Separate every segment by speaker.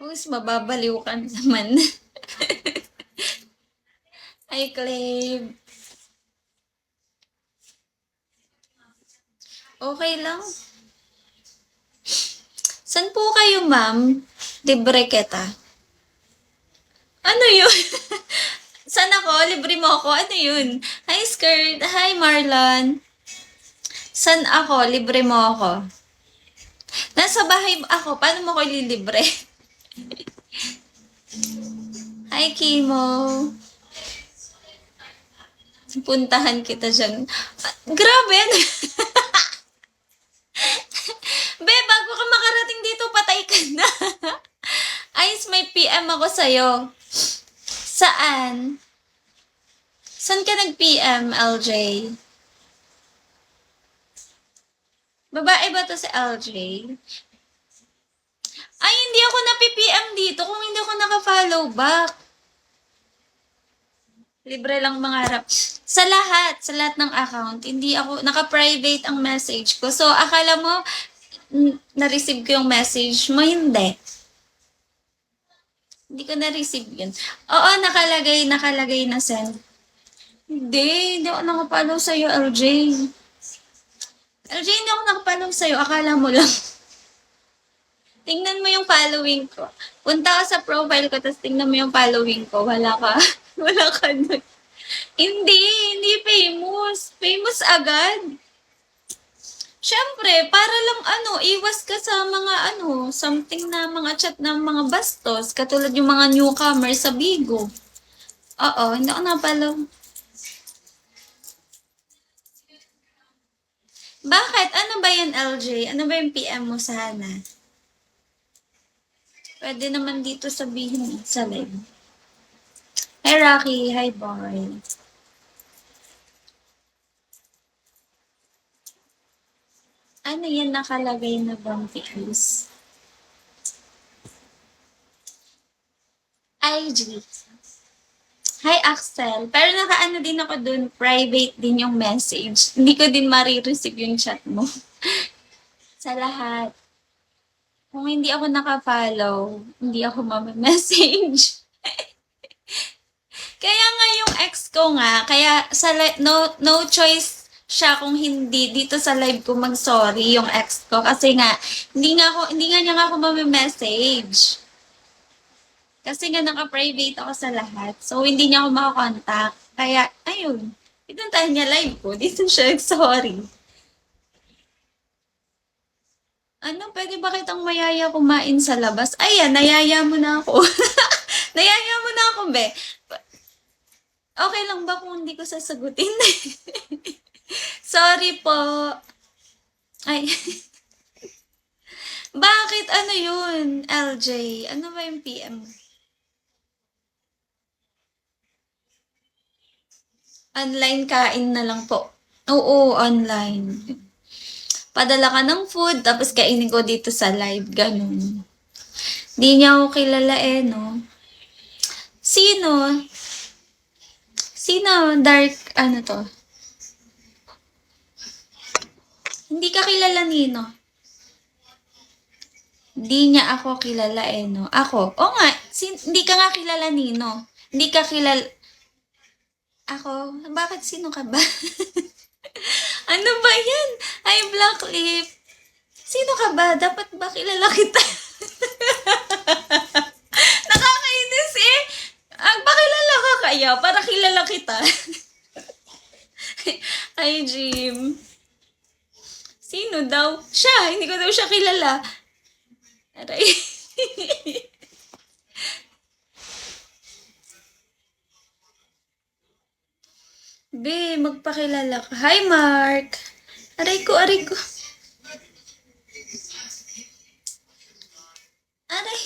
Speaker 1: Mas mababaliw ka naman. Ay, Clave. Okay lang. San po kayo, ma'am? Libre kita. Ano yun? San ako? Libre mo ako? Ano yun? Hi, Skirt. Hi, Marlon. San ako? Libre mo ako. Nasa bahay ako. Paano mo ko ililibre? Hi, Kimo. Puntahan kita dyan. Ah, grabe. Be, bago ka makarating dito, patay ka na. Ayos, may PM ako sa'yo. Saan? Saan ka nag-PM, LJ? Babae ba to si LJ? Ay, hindi ako na-PM dito kung hindi ako naka-follow back. Libre lang mangarap. Sa lahat ng account, hindi ako, naka-private ang message ko. So, akala mo, na-receive ko yung message mo, hindi. Hindi ko na-receive yun. Oo, nakalagay na send. Hindi ako nakapalaw sa'yo, LJ. LJ, hindi ako nakapalaw sa'yo. Akala mo lang. Tingnan mo yung following ko. Punta ka sa profile ko, tapos tingnan mo yung following ko. Wala ka. Wala ka nun. Hindi famous. Famous agad. Siyempre, para lang iwas ka sa mga something na mga chat ng mga bastos. Katulad yung mga newcomer sa Bigo. Oo, hindi ako napalaw. Bakit? Ano ba yan, LJ? Ano ba yung PM mo sana? Pwede naman dito sabihin sa live. Hi, Rocky. Hi, boy. Ano yan nakalagay na bang pictures? IG. Hi, Axel. Pero nakaano din ako dun, private din yung message. Hindi ko din marireceive yung chat mo. Sa lahat. Kung hindi ako naka-follow, hindi ako message. Kaya nga yung ex ko nga, kaya sa no choice siya kung hindi dito sa live ko mag-sorry yung ex ko kasi nga hindi nga niya nga ako message. Kasi nga naka-private ako sa lahat. So hindi niya ako makakontakt. Kaya ayun, pinuntahan niya live ko. Dito siya sorry. Ano, pwede ba kitang mayaya kumain sa labas? Ayan, nayaya mo na ako. Nayaya mo na ako, be. Okay lang ba kung hindi ko sasagutin? Sorry po. Ay. Bakit? Ano yun, LJ? Ano ba yung PM? Online kain na lang po. Oo, online. Padala ka ng food, tapos kainin ko dito sa live. Ganun. Di niya ako kilala no? Sino? Sino? Dark, ano to? Hindi ka kilala Nino. Hindi niya ako kilala no? Ako? O nga, hindi ka nga kilala Nino. Hindi ka kilala... Ako? Bakit sino ka ba? Ano ba yan? Ay, Black Lip. Sino ka ba? Dapat ba kilala kita? Nakakainis eh. Bakilala ka kaya para kilala kita. Ay, Jim. Sino daw? Siya. Hindi ko daw siya kilala. Aray. Be, magpakilala ka. Hi, Mark. Aray ko. Aray,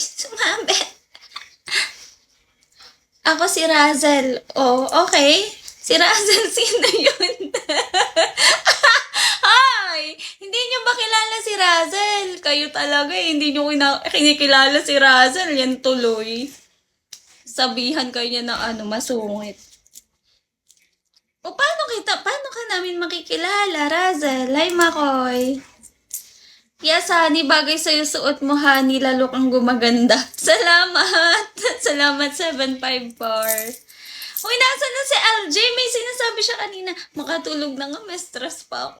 Speaker 1: sumabi. Ako si Razel. Oh, okay. Si Razel, sino yun? Hi! Hindi nyo ba kilala si Razel? Kayo talaga hindi nyo kinikilala si Razel. Yan tuloy. Sabihan kayo niya ng masungit. O paano ka namin makikilala, Razel? Hi, Makoy. Yes, honey, bagay sa'yo suot mo, honey. Lalo kang gumaganda. Salamat! Salamat, 754. Uy, nasa na si LJ? May sinasabi siya kanina. Makatulog na nga, may stress pa ako.